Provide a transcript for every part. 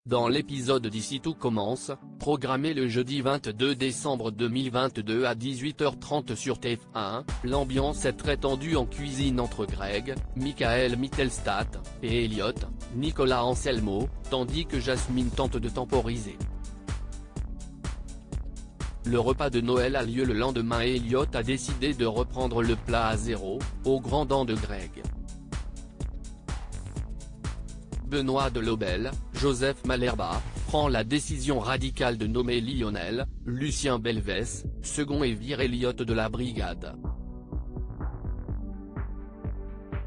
Dans l'épisode d'Ici tout commence, programmé le jeudi 22 décembre 2022 à 18h30 sur TF1, l'ambiance est très tendue en cuisine entre Greg, Michael Mittelstadt, et Elliot, Nicolas Anselmo, tandis que Jasmine tente de temporiser. Le repas de Noël a lieu le lendemain et Elliot a décidé de reprendre le plat à zéro, aux grands dents de Greg. Benoît Delobel, Joseph Malherba, prend la décision radicale de nommer Lionel, Lucien Belvès, second et vire Elliot de la brigade.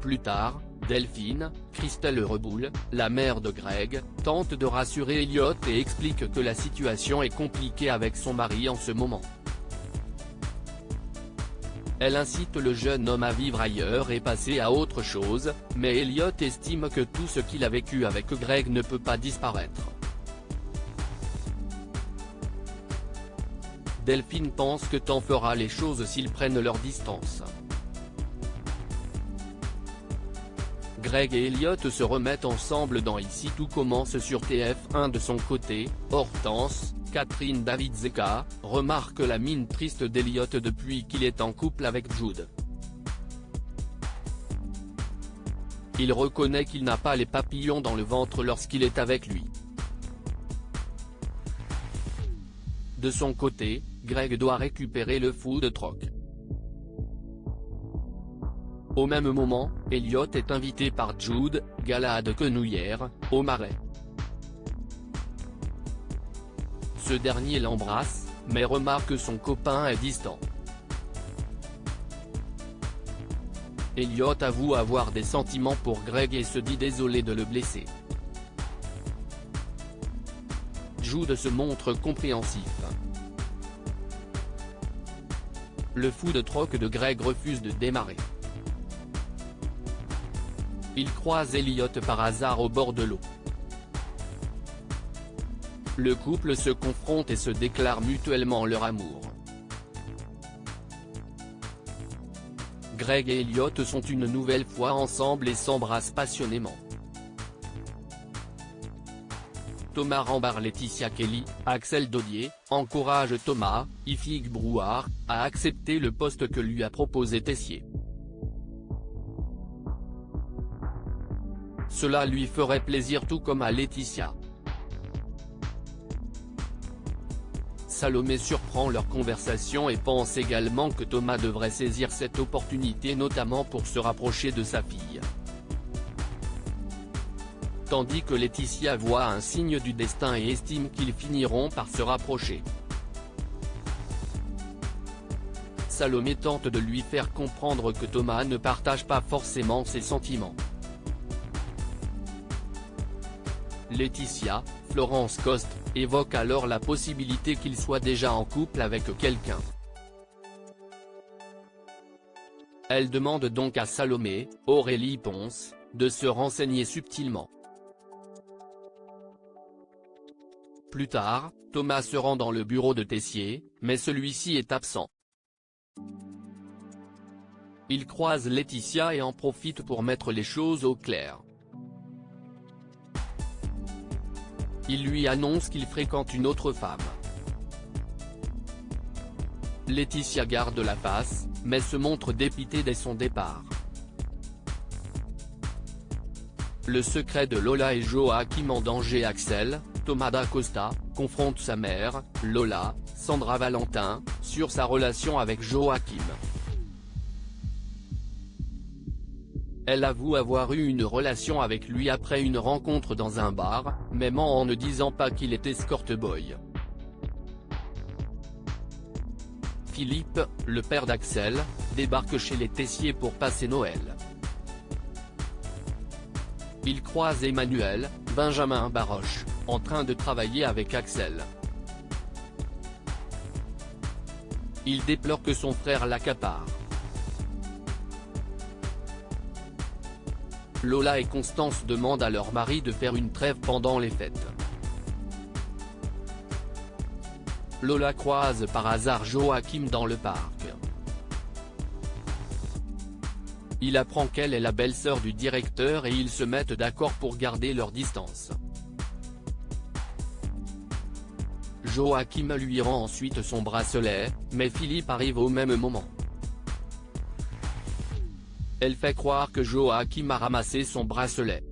Plus tard, Delphine, Christelle Reboul, la mère de Greg, tente de rassurer Elliot et explique que la situation est compliquée avec son mari en ce moment. Elle incite le jeune homme à vivre ailleurs et passer à autre chose, mais Elliot estime que tout ce qu'il a vécu avec Greg ne peut pas disparaître. Delphine pense que temps fera les choses s'ils prennent leur distance. Greg et Elliot se remettent ensemble dans Ici tout commence sur TF1 de son côté, Hortense, Catherine David-Zeka, remarque la mine triste d'Elliot depuis qu'il est en couple avec Jude. Il reconnaît qu'il n'a pas les papillons dans le ventre lorsqu'il est avec lui. De son côté, Greg doit récupérer le food truck. Au même moment, Elliot est invité par Jude, Galahad Quenouillère, au Marais. Ce dernier l'embrasse, mais remarque que son copain est distant. Elliot avoue avoir des sentiments pour Greg et se dit désolé de le blesser. Jude se montre compréhensif. Le food truck de Greg refuse de démarrer. Il croise Elliot par hasard au bord de l'eau. Le couple se confronte et se déclare mutuellement leur amour. Greg et Elliot sont une nouvelle fois ensemble et s'embrassent passionnément. Thomas rembarre Laetitia Kelly, Axel Dodier, encourage Thomas, Ifig Brouard, à accepter le poste que lui a proposé Tessier. Cela lui ferait plaisir tout comme à Laetitia. Salomé surprend leur conversation et pense également que Thomas devrait saisir cette opportunité notamment pour se rapprocher de sa fille. Tandis que Laetitia voit un signe du destin et estime qu'ils finiront par se rapprocher. Salomé tente de lui faire comprendre que Thomas ne partage pas forcément ses sentiments. Laetitia, Florence Coste, évoque alors la possibilité qu'il soit déjà en couple avec quelqu'un. Elle demande donc à Salomé, Aurélie Ponce, de se renseigner subtilement. Plus tard, Thomas se rend dans le bureau de Tessier, mais celui-ci est absent. Il croise Laetitia et en profite pour mettre les choses au clair. Il lui annonce qu'il fréquente une autre femme. Laetitia garde la face, mais se montre dépitée dès son départ. Le secret de Lola et Joachim en danger. Axel, Thomas Dacosta, confronte sa mère, Lola, Sandra Valentin, sur sa relation avec Joachim. Elle avoue avoir eu une relation avec lui après une rencontre dans un bar, même en ne disant pas qu'il était escort boy. Philippe, le père d'Axel, débarque chez les Tessier pour passer Noël. Il croise Emmanuel, Benjamin Baroche, en train de travailler avec Axel. Il déplore que son frère l'accapare. Lola et Constance demandent à leur mari de faire une trêve pendant les fêtes. Lola croise par hasard Joachim dans le parc. Il apprend qu'elle est la belle-sœur du directeur et ils se mettent d'accord pour garder leur distance. Joachim lui rend ensuite son bracelet, mais Philippe arrive au même moment. Elle fait croire que Joachim a ramassé son bracelet.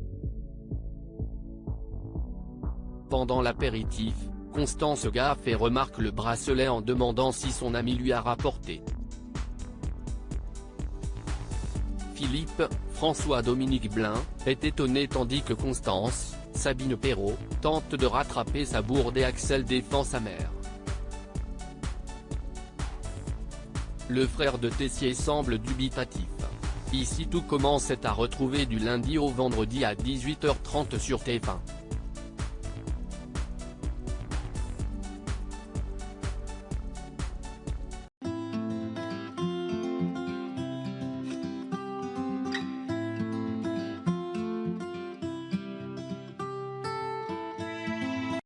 Pendant l'apéritif, Constance gaffe et remarque le bracelet en demandant si son ami lui a rapporté. Philippe, François-Dominique Blin, est étonné tandis que Constance, Sabine Perrault, tente de rattraper sa bourde et Axel défend sa mère. Le frère de Tessier semble dubitatif. Ici tout commence est à retrouver du lundi au vendredi à 18h30 sur TF1.